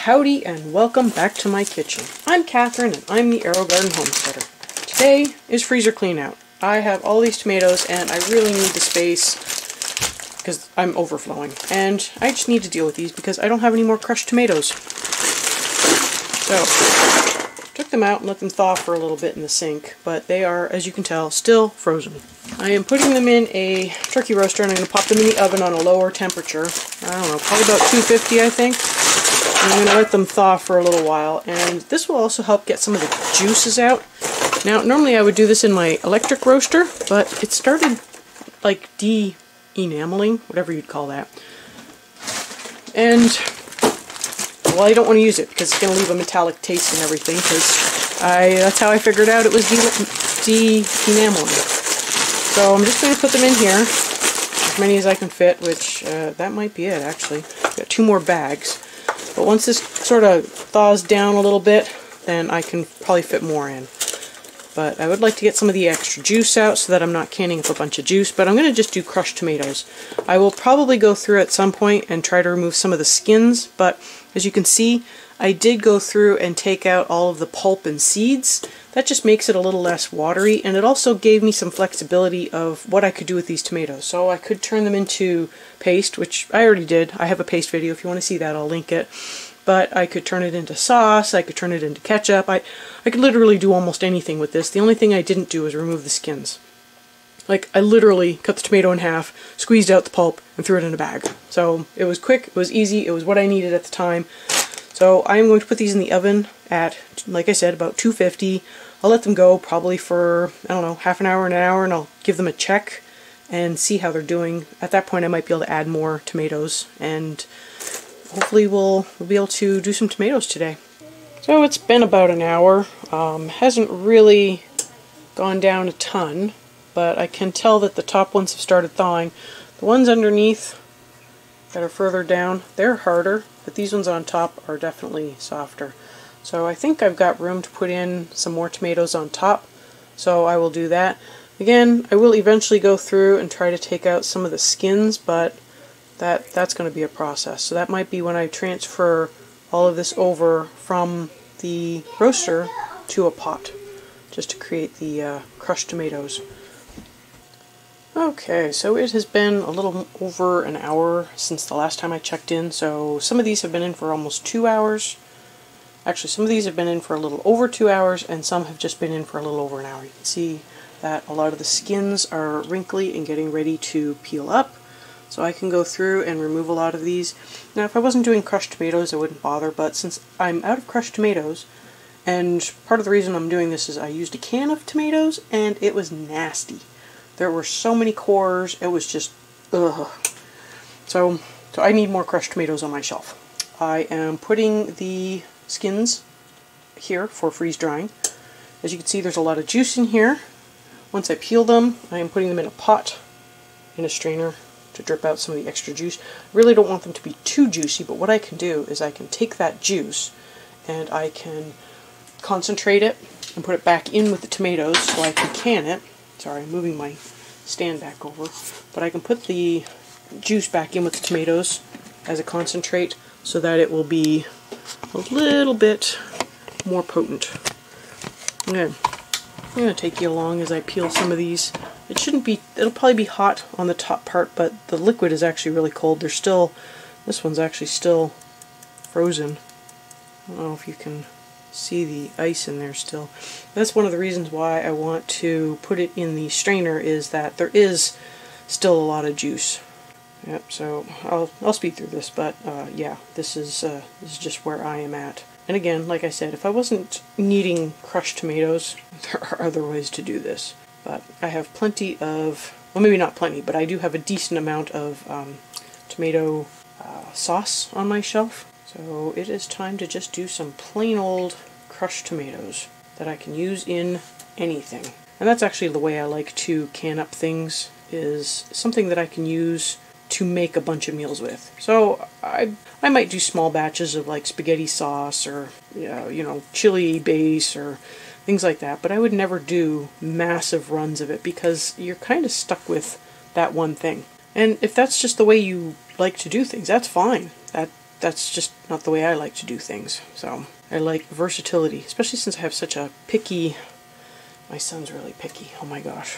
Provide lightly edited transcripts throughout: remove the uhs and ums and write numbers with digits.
howdy and welcome back to my kitchen. I'm Kathryn and I'm the Aerogarden Homesteader. Today is freezer clean out. I have all these tomatoes and I really need the space because I'm overflowing. And I just need to deal with these because I don't have any more crushed tomatoes. So, took them out and let them thaw for a little bit in the sink, but they are, as you can tell, still frozen. I am putting them in a turkey roaster and I'm going to pop them in the oven on a lower temperature. I don't know, probably about 250 I think. And I'm going to let them thaw for a little while, and this will also help get some of the juices out. Now, normally I would do this in my electric roaster, but it started like de-enameling, whatever you'd call that. And, well, I don't want to use it because it's going to leave a metallic taste and everything, because that's how I figured out it was de-enameling. So I'm just going to put them in here, as many as I can fit, which that might be it actually. I've got 2 more bags. But once this sort of thaws down a little bit, then I can probably fit more in. But I would like to get some of the extra juice out so that I'm not canning up a bunch of juice, but I'm going to just do crushed tomatoes. I will probably go through at some point and try to remove some of the skins, but as you can see, I did go through and take out all of the pulp and seeds. That just makes it a little less watery, and it also gave me some flexibility of what I could do with these tomatoes. So I could turn them into paste, which I already did. I have a paste video. If you want to see that, I'll link it. But I could turn it into sauce, I could turn it into ketchup. I could literally do almost anything with this. The only thing I didn't do was remove the skins. Like, I literally cut the tomato in half, squeezed out the pulp, and threw it in a bag. So it was quick, it was easy, it was what I needed at the time. So I am going to put these in the oven at, like I said, about 250. I'll let them go probably for, I don't know, half an hour, and I'll give them a check and see how they're doing. At that point I might be able to add more tomatoes, and hopefully we'll be able to do some tomatoes today. So it's been about an hour. Hasn't really gone down a ton, but I can tell that the top ones have started thawing. The ones underneath that are further down, they're harder, but these ones on top are definitely softer. So I think I've got room to put in some more tomatoes on top, so I will do that. Again, I will eventually go through and try to take out some of the skins, but that's going to be a process. So that might be when I transfer all of this over from the roaster to a pot, just to create the crushed tomatoes. Okay, so it has been a little over an hour since the last time I checked in, so some of these have been in for almost 2 hours. Actually, some of these have been in for a little over 2 hours, and some have just been in for a little over an hour. You can see that a lot of the skins are wrinkly and getting ready to peel up, so I can go through and remove a lot of these. Now, if I wasn't doing crushed tomatoes, I wouldn't bother, but since I'm out of crushed tomatoes, and part of the reason I'm doing this is I used a can of tomatoes, and it was nasty. There were so many cores, it was just, ugh. So I need more crushed tomatoes on my shelf. I am putting the skins here for freeze drying. As you can see, there's a lot of juice in here. Once I peel them, I am putting them in a pot, in a strainer, to drip out some of the extra juice. I really don't want them to be too juicy, but what I can do is I can take that juice and I can concentrate it and put it back in with the tomatoes so I can can it. Sorry, I'm moving my stand back over. But I can put the juice back in with the tomatoes as a concentrate so that it will be a little bit more potent. Okay. I'm going to take you along as I peel some of these. It shouldn't be, it'll probably be hot on the top part, but the liquid is actually really cold. There's still, this one's actually still frozen. I don't know if you can see the ice in there still. That's one of the reasons why I want to put it in the strainer, is that there is still a lot of juice. Yep, so I'll speed through this, but yeah, this is just where I am at. And again, like I said, if I wasn't needing crushed tomatoes, there are other ways to do this. But I have plenty of, well, maybe not plenty, but I do have a decent amount of tomato sauce on my shelf. So it is time to just do some plain old crushed tomatoes that I can use in anything. And that's actually the way I like to can up things, is something that I can use to make a bunch of meals with. So I might do small batches of like spaghetti sauce or you know, chili base or things like that, but I would never do massive runs of it because you're kind of stuck with that one thing. And if that's just the way you like to do things, that's fine. that's just not the way I like to do things. So I like versatility, especially since I have such a picky, my son's really picky, oh my gosh.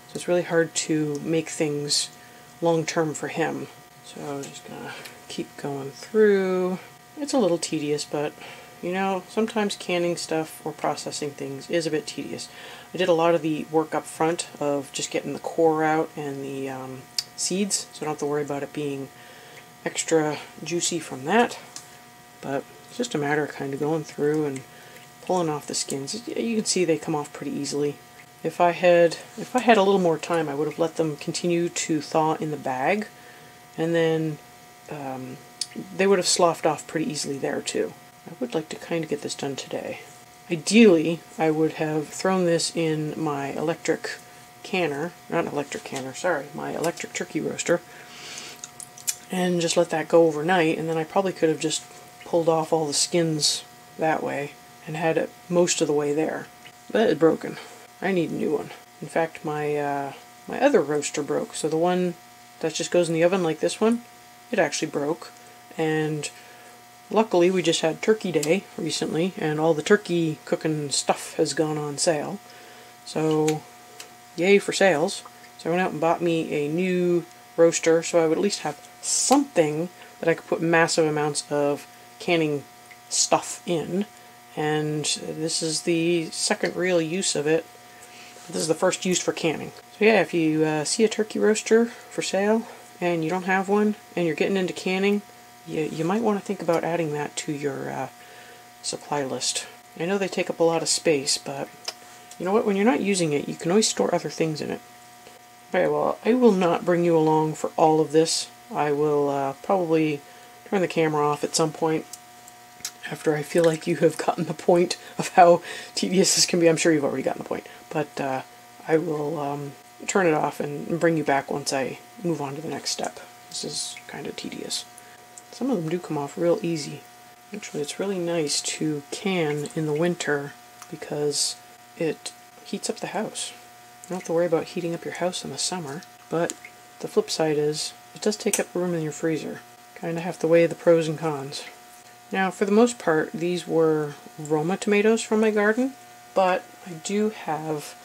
So it's really hard to make things long-term for him. So I'm just gonna keep going through. It's a little tedious, but you know, sometimes canning stuff or processing things is a bit tedious. I did a lot of the work up front of just getting the core out and the seeds, so I don't have to worry about it being extra juicy from that. But it's just a matter of kind of going through and pulling off the skins. You can see they come off pretty easily. If I had a little more time, I would have let them continue to thaw in the bag, and then they would have sloughed off pretty easily there too. I would like to kind of get this done today. Ideally, I would have thrown this in my electric canner, not electric canner, sorry, my electric turkey roaster, and just let that go overnight, and then I probably could have just pulled off all the skins that way and had it most of the way there. But it's broken. I need a new one. In fact, my my other roaster broke, so the one that just goes in the oven like this one, it actually broke, and luckily we just had Turkey Day recently, and all the turkey cooking stuff has gone on sale. So, yay for sales. So I went out and bought me a new roaster, so I would at least have something that I could put massive amounts of canning stuff in. And this is the second real use of it. This is the first use for canning. So yeah, if you see a turkey roaster for sale, and you don't have one, and you're getting into canning, you might want to think about adding that to your supply list. I know they take up a lot of space, but you know what? When you're not using it, you can always store other things in it. Okay, well, I will not bring you along for all of this. I will probably turn the camera off at some point after I feel like you have gotten the point of how tedious this can be. I'm sure you've already gotten the point, but I will turn it off and bring you back once I move on to the next step. This is kind of tedious. Some of them do come off real easy. Actually, it's really nice to can in the winter because it heats up the house. You don't have to worry about heating up your house in the summer, but the flip side is it does take up room in your freezer. Kind of have to weigh the pros and cons. Now, for the most part, these were Roma tomatoes from my garden, but I do have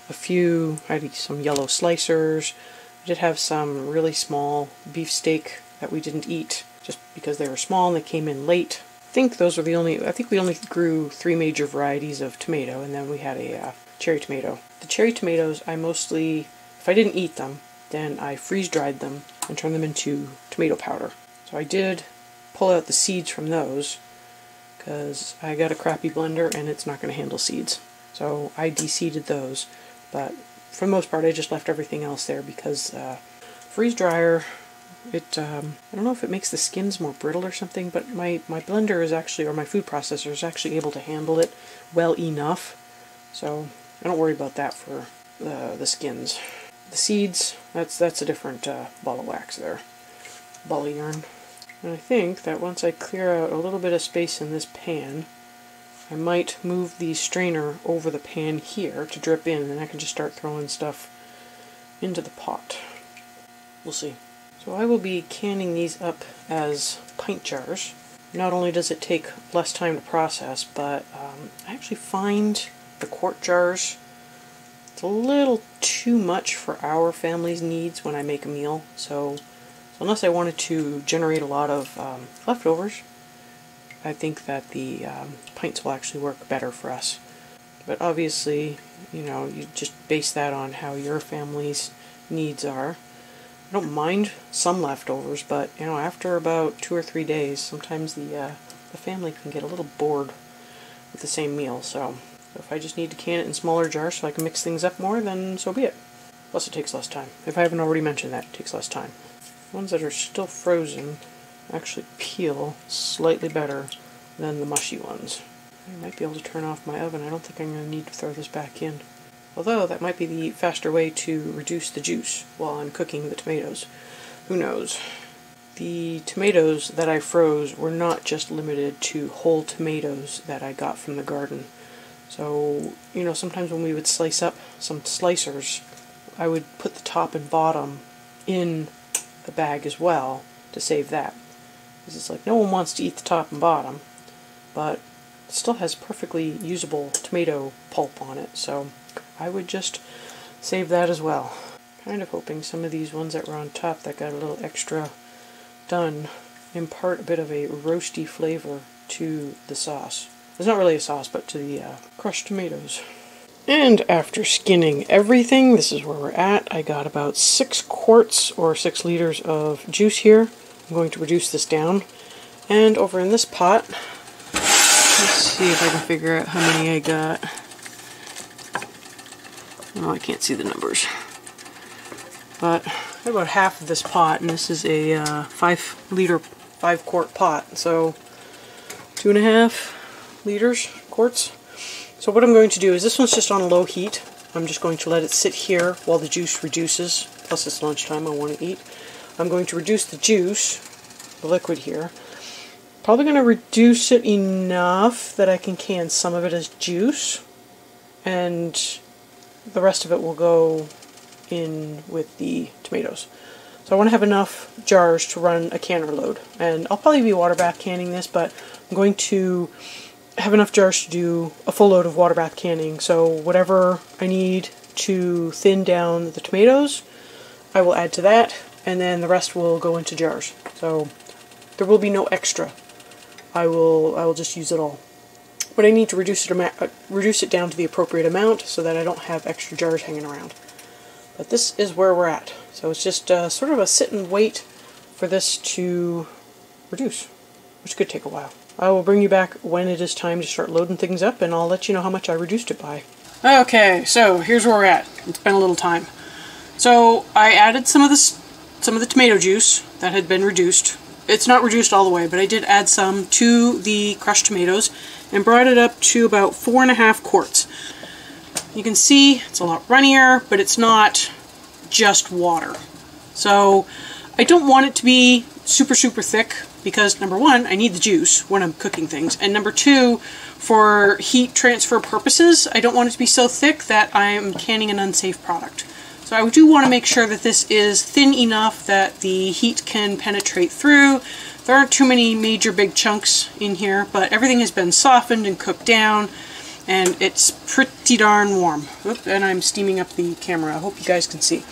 a few, I had some yellow slicers. I did have some really small beefsteak that we didn't eat just because they were small and they came in late. I think those were the only, I think we only grew 3 major varieties of tomato, and then we had a cherry tomato. The cherry tomatoes, I mostly, if I didn't eat them, then I freeze-dried them and turned them into tomato powder. So I did pull out the seeds from those because I got a crappy blender and it's not going to handle seeds. So I de-seeded those, but for the most part I just left everything else there because freeze dryer, I don't know if it makes the skins more brittle or something, but my blender is actually, or my food processor is actually able to handle it well enough, so I don't worry about that for the skins. The seeds, that's a different ball of wax there, ball of yarn. And I think that once I clear out a little bit of space in this pan, I might move the strainer over the pan here to drip in, and then I can just start throwing stuff into the pot. We'll see. So I will be canning these up as pint jars. Not only does it take less time to process, but I actually find the quart jars, it's a little too much for our family's needs when I make a meal. So unless I wanted to generate a lot of leftovers, I think that the pints will actually work better for us. But obviously, you know, you just base that on how your family's needs are. I don't mind some leftovers, but you know, after about 2 or 3 days, sometimes the family can get a little bored with the same meal. So if I just need to can it in smaller jars so I can mix things up more, then so be it. Plus it takes less time. If I haven't already mentioned that, it takes less time. Ones that are still frozen actually peel slightly better than the mushy ones. I might be able to turn off my oven. I don't think I'm going to need to throw this back in. Although that might be the faster way to reduce the juice while I'm cooking the tomatoes. Who knows? The tomatoes that I froze were not just limited to whole tomatoes that I got from the garden. So, you know, sometimes when we would slice up some slicers, I would put the top and bottom in the bag as well to save that. because it's like no one wants to eat the top and bottom, but it still has perfectly usable tomato pulp on it, so I would just save that as well. Kind of hoping some of these ones that were on top that got a little extra done impart a bit of a roasty flavor to the sauce. It's not really a sauce, but to the crushed tomatoes. And after skinning everything, this is where we're at. I got about 6 quarts or 6 liters of juice here. I'm going to reduce this down. And over in this pot, let's see if I can figure out how many I got. Oh, I can't see the numbers. But I have about half of this pot, and this is a 5 quart pot. So 2.5 liters, quarts. So what I'm going to do is, this one's just on low heat. I'm just going to let it sit here while the juice reduces. Plus it's lunchtime, I want to eat. I'm going to reduce the juice, the liquid here. Probably going to reduce it enough that I can some of it as juice. And the rest of it will go in with the tomatoes. So I want to have enough jars to run a canner load. And I'll probably be water bath canning this, but I'm going to have enough jars to do a full load of water bath canning, so whatever I need to thin down the tomatoes, I will add to that, and then the rest will go into jars. So there will be no extra. I will just use it all. But I need to reduce it down to the appropriate amount so that I don't have extra jars hanging around. But this is where we're at. So it's just sort of a sit and wait for this to reduce, which could take a while. I will bring you back when it is time to start loading things up, and I'll let you know how much I reduced it by. Okay, so here's where we're at. It's been a little time. So I added some of the tomato juice that had been reduced. It's not reduced all the way, but I did add some to the crushed tomatoes and brought it up to about 4.5 quarts. You can see it's a lot runnier, but it's not just water. So I don't want it to be super thick, because number one, I need the juice when I'm cooking things, and number two, for heat transfer purposes, I don't want it to be so thick that I'm canning an unsafe product. So I do want to make sure that this is thin enough that the heat can penetrate through. There aren't too many major big chunks in here, but everything has been softened and cooked down, and it's pretty darn warm. Oop, and I'm steaming up the camera. I hope you guys can see.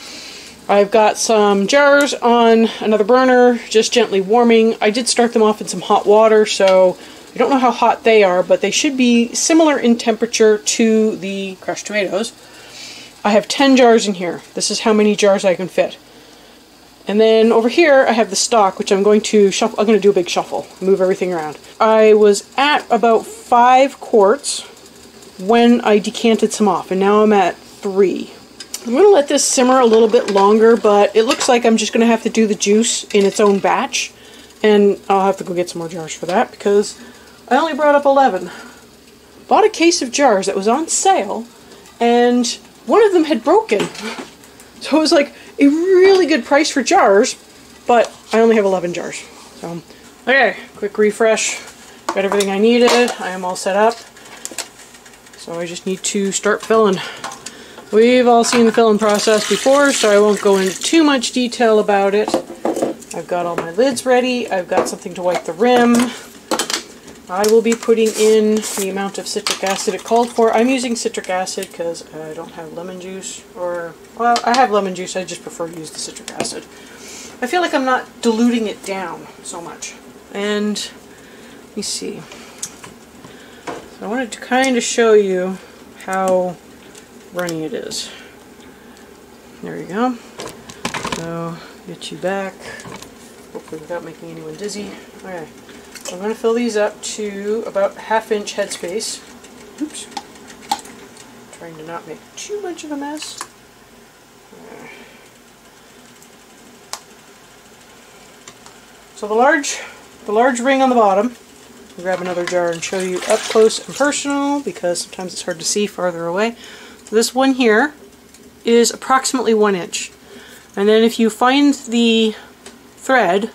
I've got some jars on another burner, just gently warming. I did start them off in some hot water, so I don't know how hot they are, but they should be similar in temperature to the crushed tomatoes. I have 10 jars in here. This is how many jars I can fit. And then over here I have the stock, which I'm going to shuffle. I'm going to do a big shuffle, move everything around. I was at about 5 quarts when I decanted some off, and now I'm at 3. I'm going to let this simmer a little bit longer, but it looks like I'm just going to have to do the juice in its own batch, and I'll have to go get some more jars for that because I only brought up 11. Bought a case of jars that was on sale, and one of them had broken. So it was like a really good price for jars, but I only have 11 jars. So, okay, quick refresh. Got everything I needed. I am all set up. So I just need to start filling. We've all seen the filling process before, so I won't go into too much detail about it. I've got all my lids ready. I've got something to wipe the rim. I will be putting in the amount of citric acid it called for. I'm using citric acid because I don't have lemon juice, or, well, I have lemon juice, I just prefer to use the citric acid. I feel like I'm not diluting it down so much. And, let me see. So I wanted to kind of show you how runny it is. There you go. So, get you back, hopefully without making anyone dizzy. Okay, so I'm going to fill these up to about 1/2 inch headspace. Oops. Trying to not make too much of a mess. So the large ring on the bottom, I'll grab another jar and show you up close and personal because sometimes it's hard to see farther away. So this one here is approximately 1 inch. And then if you find the thread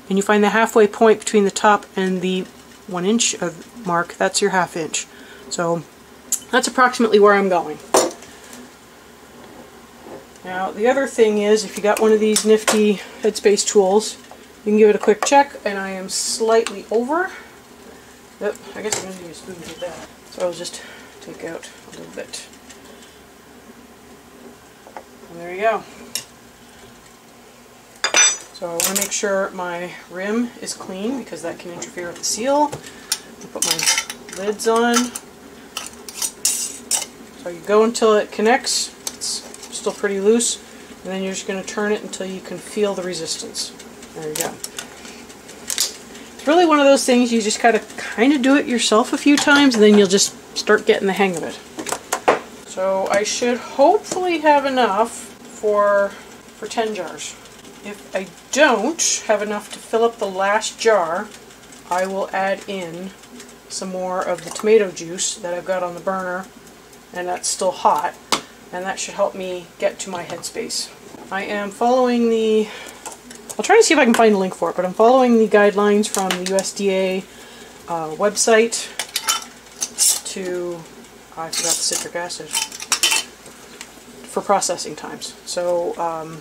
and you find the halfway point between the top and the 1 inch mark, that's your 1/2 inch. So that's approximately where I'm going. Now the other thing is, if you got one of these nifty headspace tools, You can give it a quick check, and I am slightly over. Yep, I guess I'm going to need a spoon to do that. So I'll just take out a little bit. And there you go. So I want to make sure my rim is clean because that can interfere with the seal. I'll put my lids on. So you go until it connects. It's still pretty loose. And then you're just going to turn it until you can feel the resistance. There you go. It's really one of those things you just gotta kind of do it yourself a few times and then you'll just start getting the hang of it. So I should hopefully have enough for 10 jars. If I don't have enough to fill up the last jar, I will add in some more of the tomato juice that I've got on the burner, and that's still hot, and that should help me get to my headspace. I am following the, I'll try to see if I can find a link for it, but I'm following the guidelines from the USDA website to, I forgot the citric acid, for processing times. So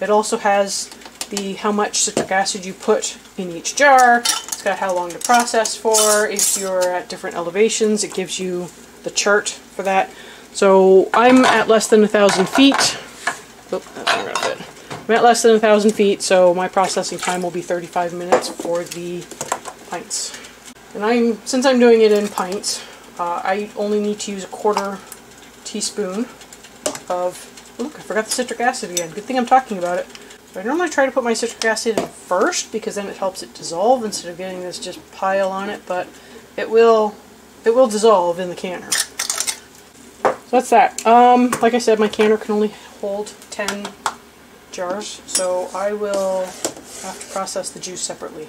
it also has the how much citric acid you put in each jar. It's got how long to process for. If you're at different elevations, it gives you the chart for that. So I'm at less than 1,000 feet. Oh, that's not gonna fit. I'm at less than 1,000 feet, so my processing time will be 35 minutes for the pints. And since I'm doing it in pints, I only need to use a 1/4 teaspoon of, look, I forgot the citric acid again. Good thing I'm talking about it. So I normally try to put my citric acid in first because then it helps it dissolve instead of getting this just pile on it, but it will dissolve in the canner. So that's that. Like I said, my canner can only hold 10 jars, so I will have to process the juice separately.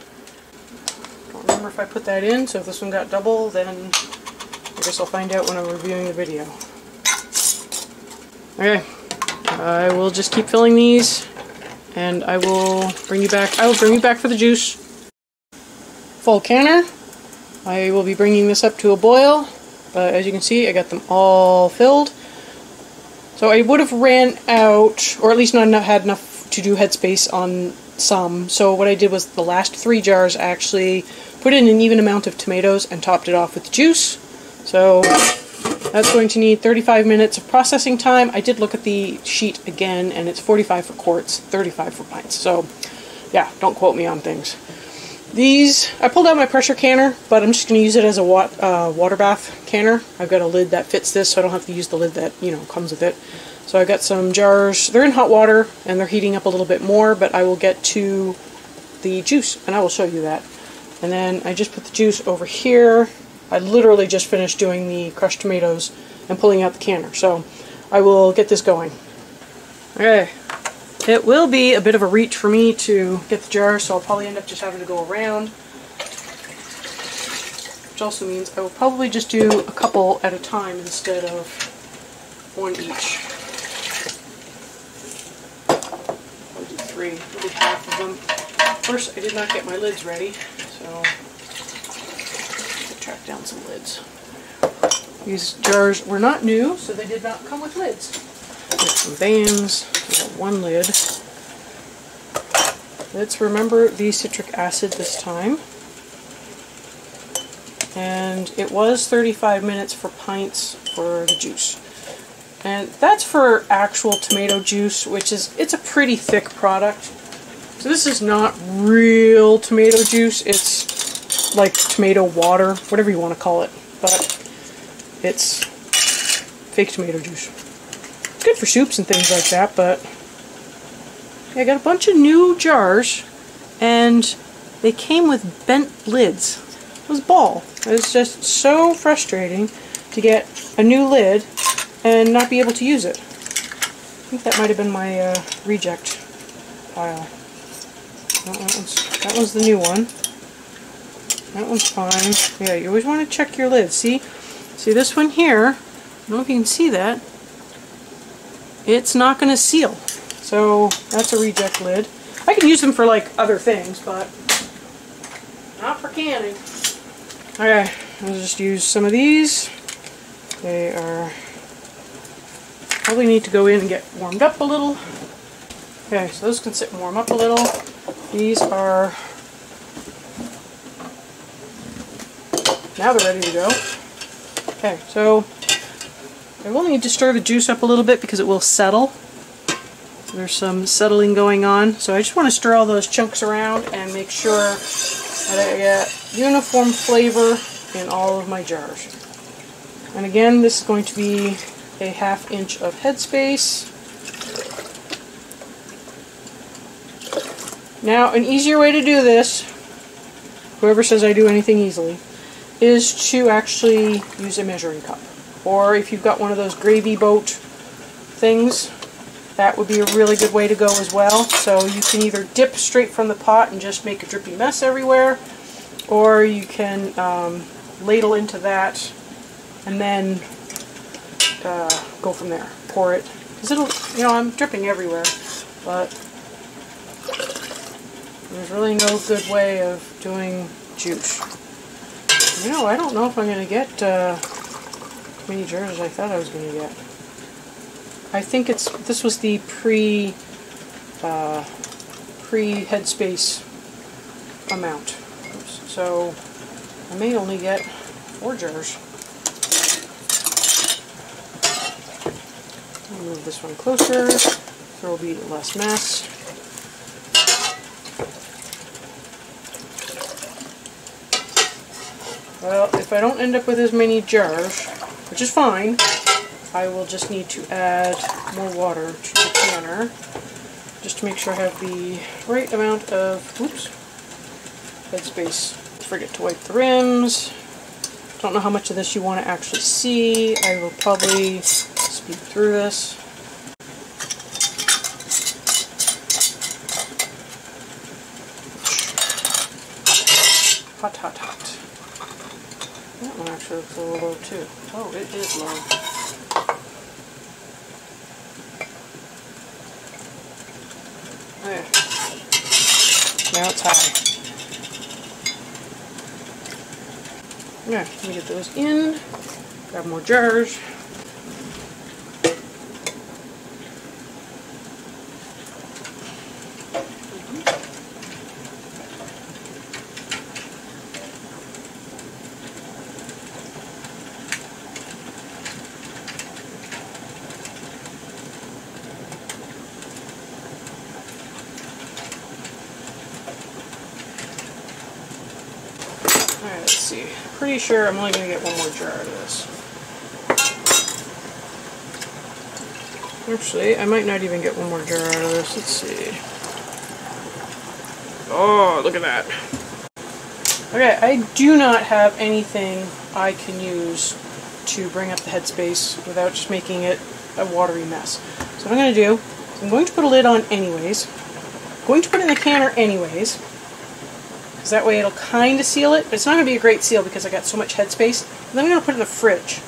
Don't remember if I put that in, so if this one got double, then I guess I'll find out when I'm reviewing the video. Okay, I will just keep filling these, and I will bring you back. I will bring you back for the juice. Full canner. I will be bringing this up to a boil, but as you can see, I got them all filled. So I would have ran out, or at least not had enough to do headspace on some. So what I did was the last 3 jars actually put in an even amount of tomatoes and topped it off with juice. So that's going to need 35 minutes of processing time. I did look at the sheet again, and it's 45 for quarts, 35 for pints. So yeah, don't quote me on things. These, I pulled out my pressure canner, but I'm just going to use it as a water bath canner. I've got a lid that fits this, so I don't have to use the lid that, you know, comes with it. So I've got some jars. They're in hot water, and they're heating up a little bit more, but I will get to the juice, and I will show you that. And then I just put the juice over here. I literally just finished doing the crushed tomatoes and pulling out the canner, so I will get this going. Okay. It will be a bit of a reach for me to get the jar, so I'll probably end up just having to go around. Which also means I will probably just do a couple at a time instead of one each. I'll do 3, maybe half of them. Of course, I did not get my lids ready, so I'll track down some lids. These jars were not new, so they did not come with lids. Got some bands. We got one lid. Let's remember the citric acid this time. And it was 35 minutes for pints for the juice. And that's for actual tomato juice, which is, it's a pretty thick product. So this is not real tomato juice. It's like tomato water, whatever you want to call it. But it's fake tomato juice. It's good for soups and things like that, but I got a bunch of new jars, and they came with bent lids. It was ball. It was just so frustrating to get a new lid and not be able to use it. I think that might have been my reject pile. That one's the new one. That one's fine. Yeah, you always want to check your lids. See this one here? I don't know if you can see that. It's not going to seal. So that's a reject lid. I can use them for like other things, but not for canning. Okay, I'll just use some of these. They are probably need to go in and get warmed up a little. Okay, so those can sit and warm up a little. These are, now they're ready to go. Okay, so I will need to stir the juice up a little bit because it will settle. There's some settling going on, so I just want to stir all those chunks around and make sure that I get uniform flavor in all of my jars. And again, this is going to be a 1/2 inch of headspace. Now, an easier way to do this, whoever says I do anything easily, is to actually use a measuring cup. Or if you've got one of those gravy boat things, that would be a really good way to go as well. So you can either dip straight from the pot and just make a drippy mess everywhere, or you can ladle into that and then go from there. Pour it, because it'll, you know, I'm dripping everywhere, but there's really no good way of doing juice. You know, I don't know if I'm going to get as many jars as I thought I was going to get. I think this was the pre headspace amount. Oops. So I may only get 4 jars. I'll move this one closer so there will be less mess. Well, if I don't end up with as many jars, which is fine, I will just need to add more water to the canner just to make sure I have the right amount of, oops, headspace. Forget to wipe the rims. Don't know how much of this you want to actually see. I will probably speed through this. Hot, hot, hot. That one actually looks a little low too. Oh, it is low. There. Now it's high. Yeah, let me get those in. Grab more jars. Alright, let's see. Pretty sure I'm only going to get one more jar out of this. Actually, I might not even get one more jar out of this. Let's see. Oh, look at that. Okay, I do not have anything I can use to bring up the headspace without just making it a watery mess. So what I'm going to do is I'm going to put a lid on anyways. I'm going to put it in the canner anyways, because that way it'll kind of seal it, but it's not going to be a great seal because I got so much headspace. And then I'm going to put it in the fridge.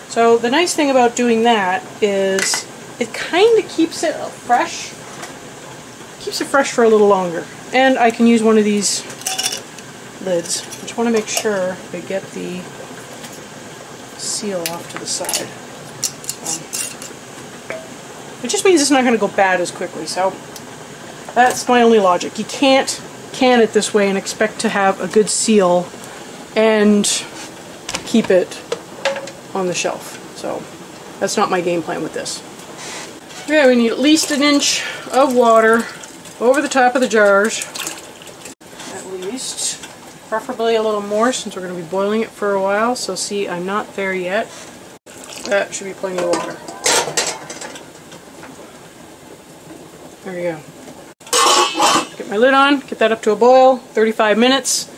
So the nice thing about doing that is it kind of keeps it fresh. Keeps it fresh for a little longer. And I can use one of these lids. I just want to make sure I get the seal off to the side. It just means it's not going to go bad as quickly, so that's my only logic. You can't can it this way and expect to have a good seal and keep it on the shelf. So that's not my game plan with this. Okay, we need at least 1 inch of water over the top of the jars. At least. Preferably a little more since we're going to be boiling it for a while. So see, I'm not there yet. That should be plenty of water. There we go. Get my lid on, get that up to a boil, 35 minutes,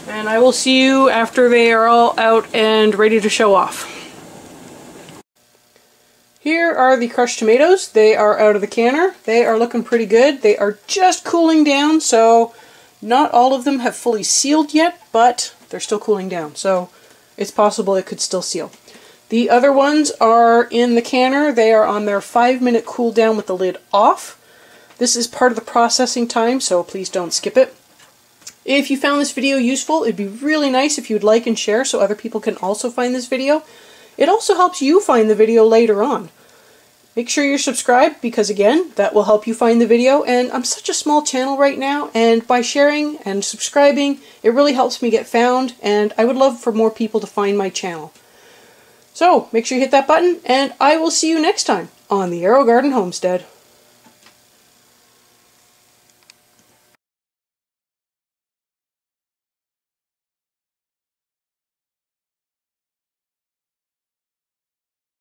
and I will see you after they are all out and ready to show off. Here are the crushed tomatoes. They are out of the canner. They are looking pretty good. They are just cooling down, so not all of them have fully sealed yet, but they're still cooling down, so it's possible it could still seal. The other ones are in the canner. They are on their 5-minute cool down with the lid off. This is part of the processing time, so please don't skip it. If you found this video useful, it'd be really nice if you'd like and share so other people can also find this video. It also helps you find the video later on. Make sure you're subscribed because, again, that will help you find the video. And I'm such a small channel right now, and by sharing and subscribing, it really helps me get found, and I would love for more people to find my channel. So, make sure you hit that button, and I will see you next time on the Aerogarden Homestead.